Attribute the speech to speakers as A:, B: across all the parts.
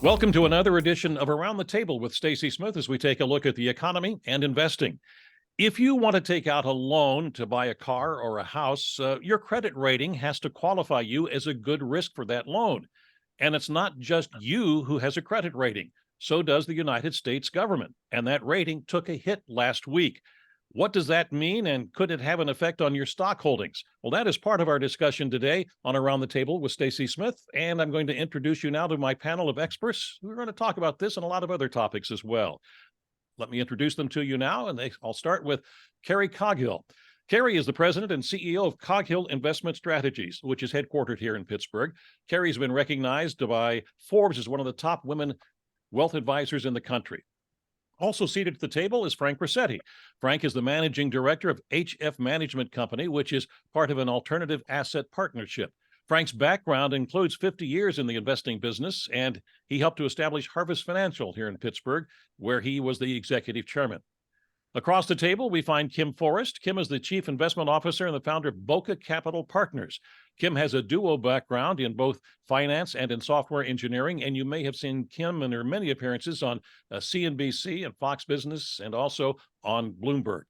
A: Welcome to another edition of Around the Table with Stacy Smith as we take a look at the economy and investing. If you want to take out a loan to buy a car or a house, your credit rating has to qualify you as a good risk for that loan. And it's not just you who has a credit rating. So does the United States government. And that rating took a hit last week. What does that mean, and could it have an effect on your stock holdings? Well, that is part of our discussion today on Around the Table with Stacy Smith, and I'm going to introduce you now to my panel of experts who are going to talk about this and a lot of other topics as well. Let me introduce them to you now, and I'll start with Carrie Coghill. Carrie is the president and CEO of Coghill Investment Strategies, which is headquartered here in Pittsburgh. Carrie's been recognized by Forbes as one of the top women wealth advisors in the country. Also seated at the table is Frank Rossetti. Frank is the managing director of HF Management Company, which is part of an alternative asset partnership. Frank's background includes 50 years in the investing business, and he helped to establish Harvest Financial here in Pittsburgh, where he was the executive chairman. Across the table, we find Kim Forrest. Kim is the chief investment officer and the founder of Boca Capital Partners. Kim has a dual background in both finance and in software engineering, and you may have seen Kim in her many appearances on CNBC and Fox Business and also on Bloomberg.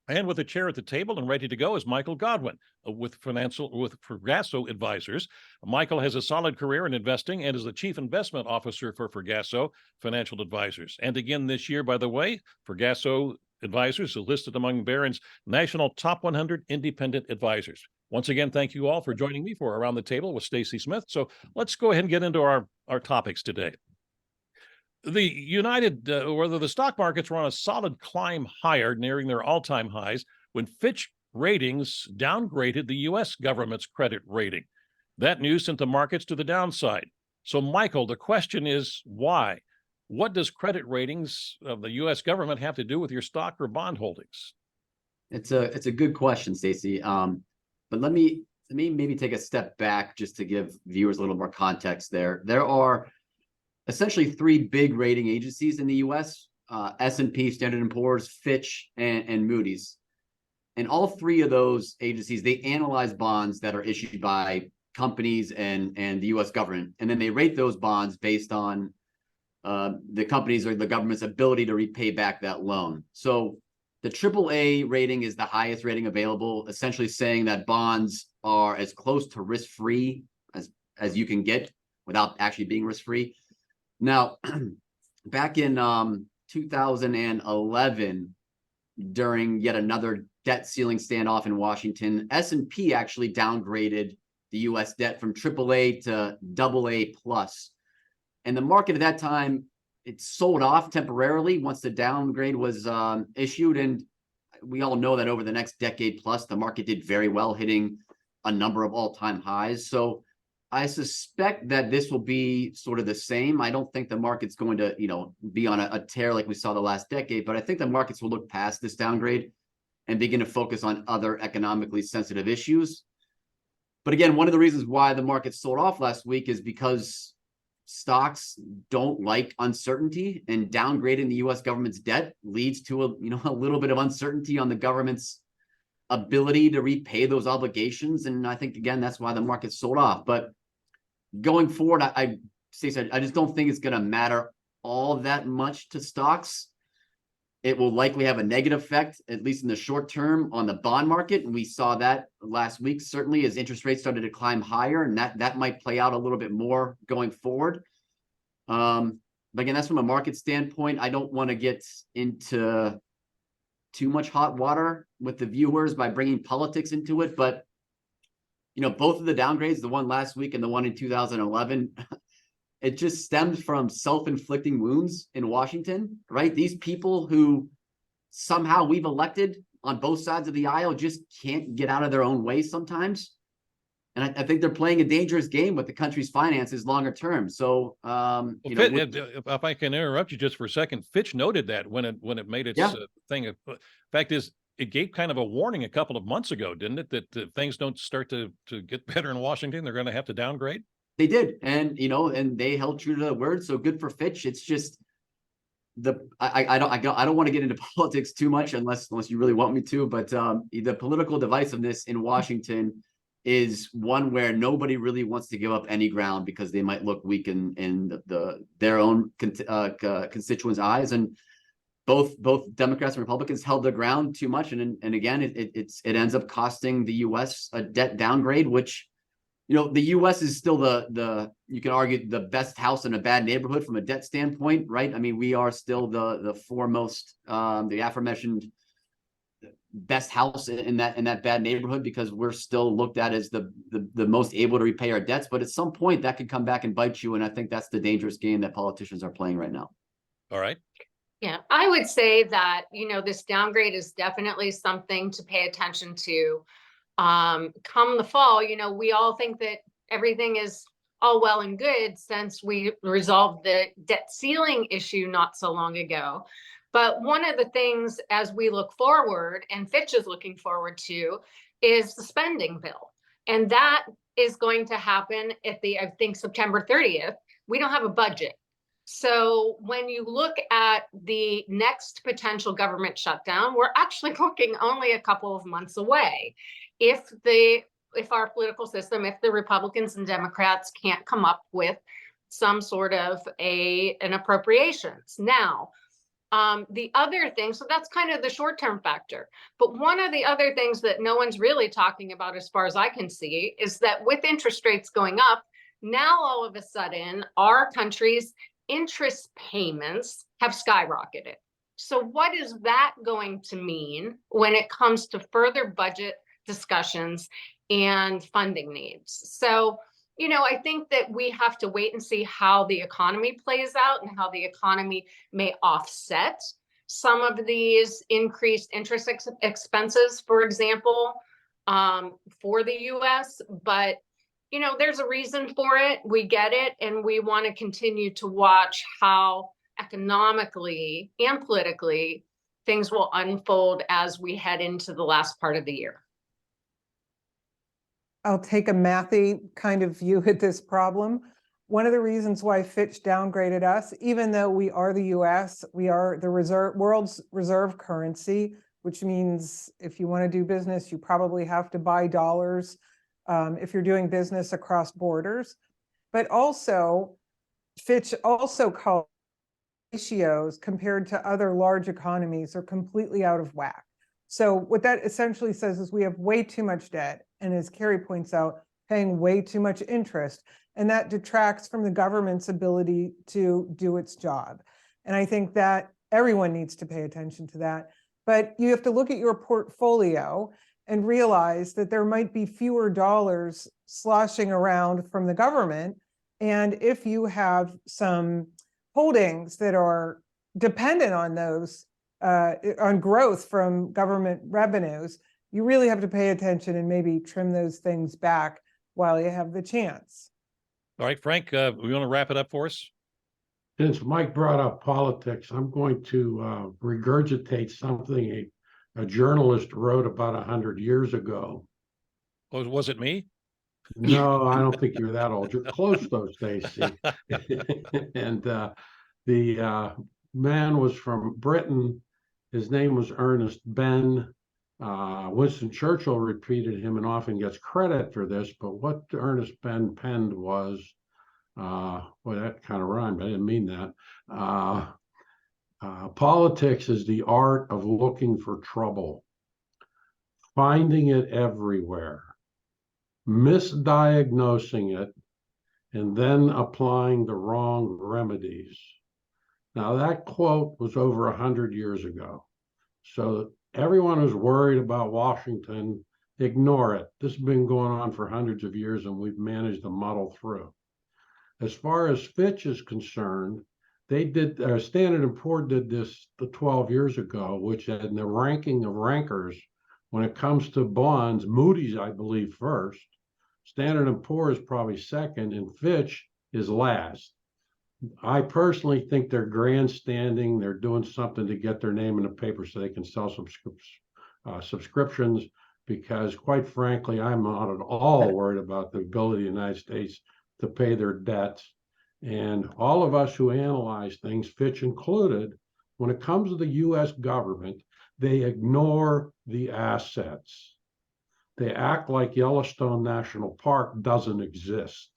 A: And with a chair at the table and ready to go is Michael Godwin with Fergasso Advisors. Michael has a solid career in investing and is the chief investment officer for Fergasso Financial Advisors. And again this year, by the way, Fergasso Advisors is listed among Barron's National Top 100 Independent Advisors. Once again, thank you all for joining me for Around the Table with Stacy Smith. So let's go ahead and get into our topics today. The stock markets were on a solid climb higher, nearing their all-time highs, when Fitch Ratings downgraded the U.S. government's credit rating. That news sent the markets to the downside. So, Michael, the question is why? What does credit ratings of the U.S. government have to do with your stock or bond holdings?
B: It's a good question, Stacy. But let me maybe take a step back just to give viewers a little more context there. There are essentially three big rating agencies in the U.S., S&P, Standard & Poor's, Fitch, and Moody's. And all three of those agencies, they analyze bonds that are issued by companies and the U.S. government. And then they rate those bonds based on the company's or the government's ability to repay back that loan. So the AAA rating is the highest rating available, essentially saying that bonds are as close to risk-free as you can get without actually being risk-free. Now, back in 2011, during yet another debt ceiling standoff in Washington, S&P actually downgraded the U.S. debt from AAA to AA+. And the market at that time, it sold off temporarily once the downgrade was issued. And we all know that over the next decade plus, the market did very well, hitting a number of all-time highs. So I suspect that this will be sort of the same. I don't think the market's going to, be on a tear like we saw the last decade, but I think the markets will look past this downgrade and begin to focus on other economically sensitive issues. But again, one of the reasons why the market sold off last week is because stocks don't like uncertainty, and downgrading the U.S. government's debt leads to a little bit of uncertainty on the government's ability to repay those obligations. And I think, again, that's why the market sold off. But going forward, I just don't think it's going to matter all that much to stocks. It will likely have a negative effect, at least in the short term, on the bond market. And we saw that last week, certainly, as interest rates started to climb higher. And that might play out a little bit more going forward. But again, that's from a market standpoint. I don't want to get into too much hot water with the viewers by bringing politics into it. But, both of the downgrades, the one last week and the one in 2011, it just stemmed from self-inflicting wounds in Washington, right? These people who somehow we've elected on both sides of the aisle just can't get out of their own way sometimes. And I think they're playing a dangerous game with the country's finances longer term. So,
A: if I can interrupt you just for a second, Fitch noted that when it made its thing. Fact is, it gave kind of a warning a couple of months ago, didn't it? That things don't start to get better in Washington, they're going to have to downgrade.
B: They did, and and they held true to the word. So good for Fitch. It's just I don't want to get into politics too much unless you really want me to. But the political divisiveness in Washington is one where nobody really wants to give up any ground because they might look weak in their own constituents' eyes. And both Democrats and Republicans held their ground too much, and again, it ends up costing the U.S. a debt downgrade, which, you know, the U.S. is still the you can argue the best house in a bad neighborhood from a debt standpoint, right? I mean, we are still the foremost, the aforementioned best house in that bad neighborhood, because we're still looked at as the most able to repay our debts. But at some point, that could come back and bite you, and I think that's the dangerous game that politicians are playing right now.
A: All right.
C: Yeah, I would say that, you know, this downgrade is definitely something to pay attention to. Come the fall, you know, we all think that everything is all well and good since we resolved the debt ceiling issue not so long ago. But one of the things as we look forward, and Fitch is looking forward to, is the spending bill. And that is going to happen at I think, September 30th. We don't have a budget. So when you look at the next potential government shutdown, we're actually looking only a couple of months away. If our political system, if the Republicans and Democrats can't come up with some sort of an appropriations. Now, the other thing, so that's kind of the short-term factor. But one of the other things that no one's really talking about, as far as I can see, is that with interest rates going up, now all of a sudden, our country's interest payments have skyrocketed. So what is that going to mean when it comes to further budget discussions and funding needs? So, you know, I think that we have to wait and see how the economy plays out and how the economy may offset some of these increased interest expenses, for example, for the US. But you know, there's a reason for it. We get it. And we want to continue to watch how economically and politically things will unfold as we head into the last part of the year.
D: I'll take a mathy kind of view at this problem. One of the reasons why Fitch downgraded us, even though we are the US, we are the world's reserve currency, which means if you want to do business, you probably have to buy dollars. If you're doing business across borders, but also Fitch also called ratios compared to other large economies are completely out of whack. So what that essentially says is we have way too much debt, and as Carrie points out, paying way too much interest, and that detracts from the government's ability to do its job. And I think that everyone needs to pay attention to that. But you have to look at your portfolio and realize that there might be fewer dollars sloshing around from the government. And if you have some holdings that are dependent on those, on growth from government revenues, you really have to pay attention and maybe trim those things back while you have the chance.
A: All right, Frank, we want to wrap it up for us?
E: Since Mike brought up politics, I'm going to regurgitate something a journalist wrote about 100 years ago.
A: Was it me?
E: No, I don't think you're that old. You're close though, Stacy. And the man was from Britain. His name was Ernest Benn. Winston Churchill repeated him and often gets credit for this, but what Ernest Benn penned was, well, that kind of rhymed. I didn't mean that. Politics is the art of looking for trouble, finding it everywhere, misdiagnosing it, and then applying the wrong remedies. Now, that quote was over 100 years ago. So everyone who's worried about Washington, ignore it. This has been going on for hundreds of years, and we've managed to muddle through. As far as Fitch is concerned, they did, Standard & Poor's did this 12 years ago, which in the ranking of rankers, when it comes to bonds, Moody's, I believe, first, Standard & Poor's is probably second, and Fitch is last. I personally think they're grandstanding. They're doing something to get their name in the paper so they can sell subscriptions, because quite frankly, I'm not at all worried about the ability of the United States to pay their debts. And all of us who analyze things, Fitch included, when it comes to the US government, they ignore the assets. They act like Yellowstone National Park doesn't exist.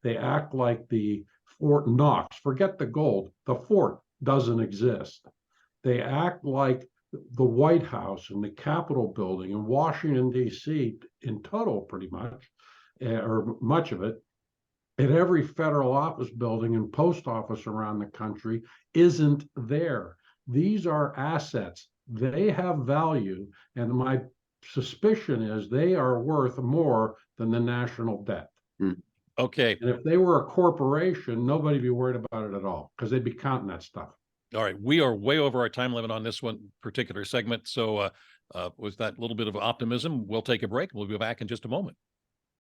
E: They act like the Fort Knox, forget the gold, the fort doesn't exist. They act like the White House and the Capitol building in Washington, D.C., in total, pretty much, or much of it, at every federal office building and post office around the country isn't there. These are assets. They have value, and my suspicion is they are worth more than the national debt.
A: Okay.
E: And if they were a corporation, nobody'd be worried about it at all because they'd be counting that stuff.
A: All right. We are way over our time limit on this one particular segment. So with that little bit of optimism, we'll take a break. We'll be back in just a moment.